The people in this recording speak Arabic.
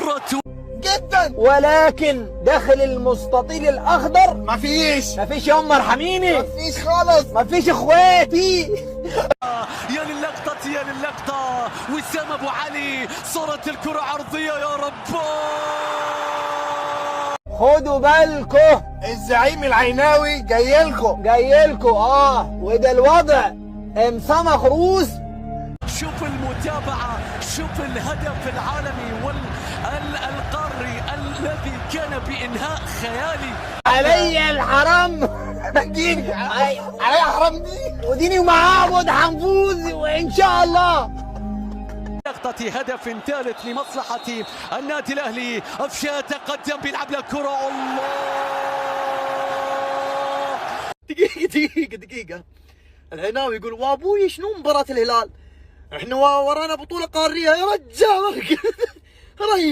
كرة جدا، ولكن داخل المستطيل الاخضر مفيش مفيش يا ام ارحميني، مفيش خالص. مفيش اخواتي. يا للقطة يا للقطة. وسام ابو علي، صارت الكرة عرضية يا رب. خدوا بالكم الزعيم العيناوي جايلكم. جايلكم، وده الوضع مسمخ روس. شوف المتابعة، شوف الهدف العالمي والقاري الذي كان بإنهاء خيالي. علي الحرام ديني علي حرام دي وديني ومعاه حنفوز وان شاء الله. لقطة هدف ثالث لمصلحة النادي الأهلي. أفشا تقدم بيلعب له كرة. الله، دقيقة العيناوي يقول وابوي شنو مباراة الهلال؟ احنا ورانا بطولة قارية يا رجال.